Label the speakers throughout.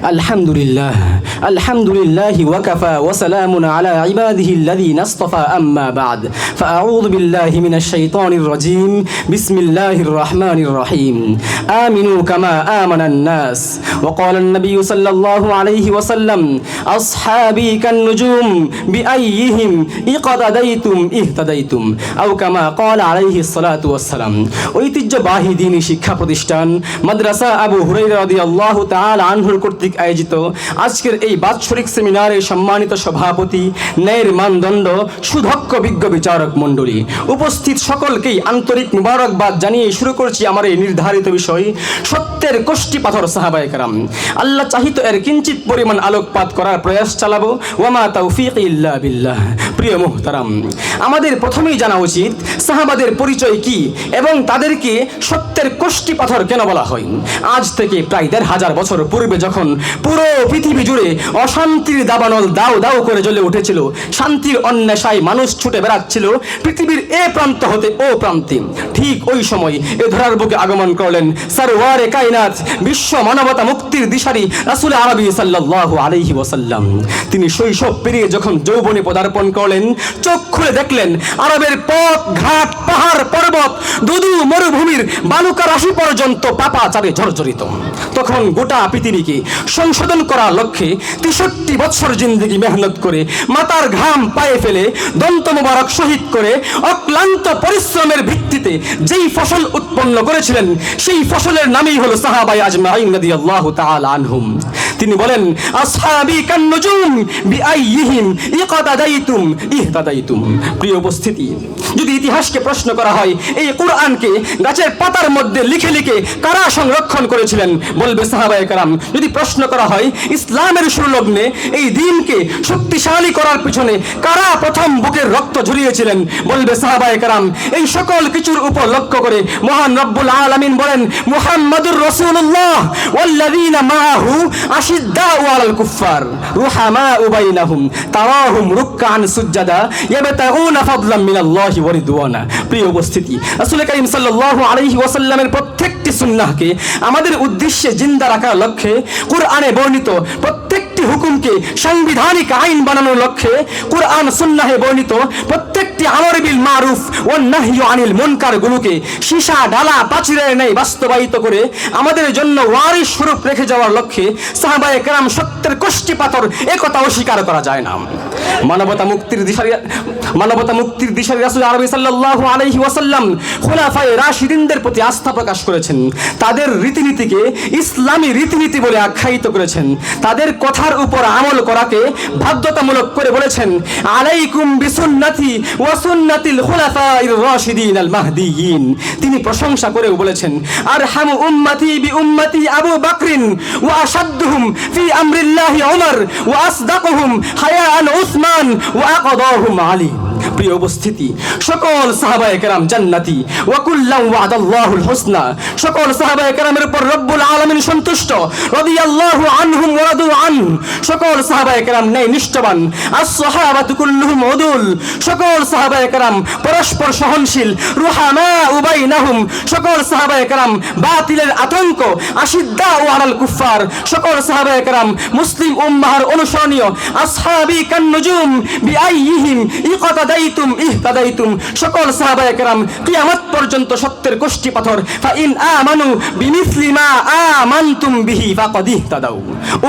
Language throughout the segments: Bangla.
Speaker 1: আলহামদুলিল্লাহি ওয়াকাফা ওয়া সালামুন আলা ইবাদিহিল্লাযীনা ইসতাফা আম্মা বা'দ ফাআউযু বিল্লাহি মিনাশ শাইতানির রাজীম বিসমিল্লাহির রাহমানির রহিম আমিনু কামা আমানান নাস ওয়া ক্বালা আন-নাবিয়্যু সাল্লাল্লাহু আলাইহি ওয়া সাল্লাম আসহাবী কান-নুজুম বিআইয়িহিম ইকতাদাইতুম ইহতাদাইতুম আও কামা ক্বালা আলাইহিস সালাতু ওয়াস সালাম। ঐতিহ্যবাহী দ্বীনি শিক্ষা প্রতিষ্ঠান মাদ্রাসা আবু হুরায়রা রাদিয়াল্লাহু তাআলা আনহুর কর্তৃক আয়োজিত আজকের এই বাৎসরিক সেমিনারে সম্মানিত সভাপতি, ন্যায়ের মানদণ্ড, সুদক্ষ বিজ্ঞ বিচারক মণ্ডলী, উপস্থিত সকলকেই আন্তরিক মুবারকবাদ জানিয়ে শুরু করছি আমার এই নির্ধারিত বিষয়, সত্যের কষ্টি পাথর সাহাবায়ে কেরাম। আল্লাহ চাহিত এর কিঞ্চিত পরিমাণ আলোকপাত করার প্রয়াস চালাবো। ওয়ামা তাওফীকি ইল্লা বিল্লাহ। প্রিয় মুহতারাম, আমাদের প্রথমেই জানা উচিত সাহাবাদের পরিচয় কি এবং তাদেরকে সত্যের কষ্টি পাথর কেন বলা হয়। আজ থেকে প্রায় ১৫০০ বছর পূর্বে যখন পুরো পৃথিবী জুড়ে অশান্তির দাবানল দাও দাও করে জ্বলে উঠেছিল, শান্তির অন্বেষায় মানুষ ছুটে বেড়াচ্ছিল পৃথিবীর এ প্রান্ত হতে ও প্রান্তে, ঠিক ওই সময় এ ধরার বুকে আগমন করলেন সরওয়ারে কায়নাত, বিশ্ব মানবতা মুক্তির দিশারি রাসূল আরবি সাল্লাল্লাহু আলাইহি ওয়াসাল্লাম। তিনি শৈশব পেরিয়ে যখন যৌবনে পদার্পণ করলেন, চোখ খুলে দেখলেন আরবের পথ ঘাট, পাহাড় পর্বত, দুদু মরুভূমির বালুকা রাশি পর্যন্ত পাপাচারে জর্জরিত। তখন গোটা পৃথিবীকে সংশোধন করার লক্ষ্যে ৬৩ বছর জিন্দেগি মেহনত করে, মাতার ঘাম পায়ে ফেলে, দন্ত মোবারক শহীদ করে, অক্লান্ত পরিশ্রমের ভিত্তিতে যেই ফসল উৎপন্ন করেছিলেন, সেই ফসলের নামই হলো সাহাবায়ে আজমাইন রাদিয়াল্লাহু তাআলা আনহুম। তিনি বলেন, আসহাবী কান-নুজুম বিআইয়িহিম ইকতাদাইতুম ইহতাদাইতুম। প্রিয় উপস্থিতি, যদি ইতিহাসকে প্রশ্ন করা হয়, এই কোরআনকে গাছের পাতার মধ্যে লিখে লিখে কারা সংরক্ষণ করেছিলেন, বলবে সাহাবায়ে কেরাম। যদি প্রশ্ন করা হয় ইসলামের সুলগ্নে এই দ্বীনকে শক্তিশালী করার পিছনে কারা প্রথম বুকের রক্ত ঝরিয়েছিলেন, বলবে সাহাবায়ে কেরাম। এই সকল কিছুর উপর লক্ষ্য করে মহান রব্বুল আলামিন বলেন, মুহাম্মাদুর রাসূলুল্লাহ ওয়াল্লাযীনা মাআহু আশিদ্দাউ আলাল কুফফার রুহামাউ বাইনাহুম তারাহুম রুকআন সুজদা ইয়াবতাগুনা ফাদলাম মিনাল্লাহি ওয়া রিদওয়ানা। প্রিয় উপস্থিতি, রাসূল কারীম সাল্লাল্লাহু আলাইহি ওয়াসাল্লামের প্রত্যেকটি সুন্নাহকে আমাদের উদ্দেশ্যে জিন্দা রাখার লক্ষ্যে, কোরআনে বর্ণিত প্রত্যেকটি হুকুমকে সাংবিধানিক আইন বানানোর লক্ষ্যে, কোরআন সুন্নাহে বর্ণিত প্রত্যেকটি আমর বিল মারুফ ওয়ান নাহয়ু আনিল মুনকার গুলোকে সীসা ডালা পাচিরের ন্যায় বাস্তবায়িত করে আমাদের জন্য ওয়ারিশ স্বরূপ রেখে যাওয়ার লক্ষ্যে সাহাবায়ে কেরাম সত্যের কষ্টি পাথর, একথা অস্বীকার করা যায় না। মানবতা মুক্তির দিশারি রাসূল আরবি সাল্লাল্লাহু আলাইহি ওয়াসাল্লাম খুলাফায়ে রাশিদিনদের প্রতি আস্থা প্রকাশ করেছেন। তাদের রীতিনীতিকে ইসলামী রীতিনীতি বলে আখ্যায়িত করেছেন। তাদের কথার উপর আমল করাকে বাধ্যতামূলক করে বলেছেন, আলাইকুম বিসুন্নতি ওয়া সুন্নাতিল খুলাফাইর রাশিদিন আল মাহদিয়িন। তিনি প্রশংসা করেও বলেছেন, আরহামু উম্মতি বি উম্মতি আবু বকরিন ওয়া আশাদ্দুহুম ফি আমরিল্লাহি উমর ওয়া আসদাকুহুম হায়াআন উসমান ওয়া আকাদাহুম আলী। প্রিয় উপস্থিতি, সকল সাহাবায়ে কেরাম জান্নাতি ওয়া কুল্লাম ওয়াদাল্লাহুল হুসনা। সকল সাহাবায়ে কেরামের উপর রব্বুল আলামিন সন্তুষ্ট, রাদিয়াল্লাহু আনহুম ওয়া রাদু আন। সকল সাহাবায়ে কেরাম ন্যায় নিষ্ঠবান, আস-সাহাবাতু কুল্লুহুম উদুল। সকল সাহাবায়ে কেরাম পরস্পর সহনশীল, রুহামাউ বাইনাহুম। সকল সাহাবায়ে কেরাম বাতিলের আতঙ্ক, আশিদ্দাউ আলাল কুফফার। সকল সাহাবায়ে কেরাম মুসলিম উম্মাহর অনুসরণীয়, আসহাবী কান-নুজুম বিআইয়িহিম ইকতাদাইতুম ইহতাদাইতুম। সকল সাহাবায়ে কেরাম কিয়ামত পর্যন্ত সত্যের কষ্টি পাথর। ফাইন আমানু বিমিসলি মা আমানতুম বিহি ফাকাদ ইহতাদাউ।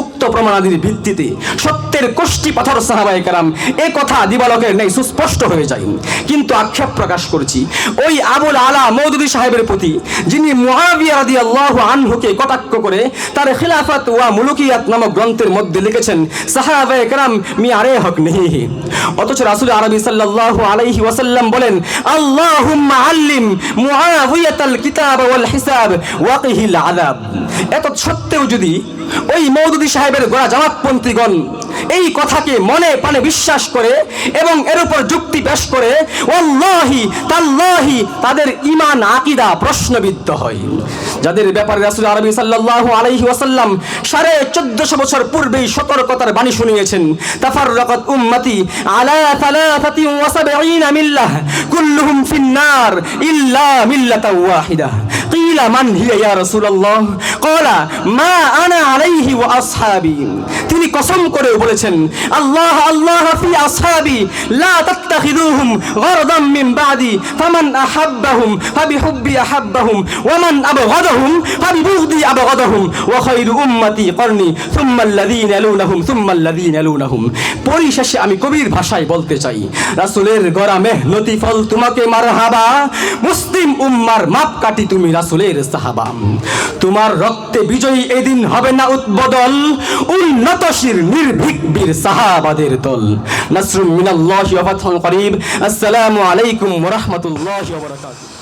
Speaker 1: উক্ত প্রমাণাদির ভিত্তিতে সত্যের কষ্টি পাথর সাহাবায়ে কেরাম, এই কথা দিবালকের ন্যায় সুস্পষ্ট হয়ে যায়। কিন্তু আক্ষেপ প্রকাশ করছি ওই আবুল আলা মওদুদী সাহেবের প্রতি, যিনি মুআবিয়া রাদিয়াল্লাহু আনহুকে কটাক্ষ করে তার খিলাফত ওয়া মুলুকিয়াত নামক গ্রন্থের মধ্যে লিখেছেন, সাহাবায়ে কেরাম মিয়ারে হক নেহি। অথচ রাসূল আরবি সাল্লাল্লাহু আলাইহি ওয়াসাল্লাম বলেন, আল্লাহুম্মা আল্লিম মুআবিয়াতাল কিতাব ওয়াল হিসাব ওয়াকিহিল আযাব। এত সত্ত্বেও যদি ওই মওদুদী সাহেবের গোড়া জামাতপন্থীগণ এই কথাকে মনে প্রাণে বিশ্বাস করে এবং এর উপর যুক্তি পেশ করে, ওয়াল্লাহি তাল্লাহি তাদের ঈমান আকীদা প্রশ্নবিদ্ধ হয়, যাদের ব্যাপারে রাসূল আরবি সাল্লাল্লাহু আলাইহি ওয়াসাল্লাম 1450 বছর পূর্বেই সতর্কতার বাণী শুনিয়েছেন। তাফাররাকাত উম্মতি আলা 73 মিল্লাহ কুল্লুহুম ফিন্নার ইল্লা মিল্লাতাও ওয়াহিদা। قيل من هي يا رسول الله قال ما أنا عليه وأصحابي তিনি কসম করে বলেছেন আল্লাহ আল্লাহ ফি আসহাবি লা তাত্তাখিযুহুম গরদাম মিন বাদি ফামান আহাব্বাহুম ফাবিহুব্বি আহাব্বাহুম ওয়া মান আবগাদাহুম ফাবিবুগদি আবগাদাহুম ওয়া খায়রু উম্মতি করনি সুম্মা আল্লাযীনা ইয়ালুনাহুম সুম্মা আল্লাযীনা ইয়ালুনাহুম। পরিশেষে আমি কবির ভাষায় বলতে চাই রাসূলের গড়া মেহনতি ফল তোমাকে মারহাবা, মুসলিম উম্মার মাপকাঠি তুমি রাসূলের সাহাবা। তোমার রক্তে বিজয়ী এদিন হবে না উদ্বোধন, উন্নতশীল নির্ভীক বীর সাহাবাদের দল। নাসরুম মিনাল্লাহি ওয়া ফাতহুন করিব। আসসালামু আলাইকুম ওয়া রাহমাতুল্লাহি ওয়া বারাকাতুহু।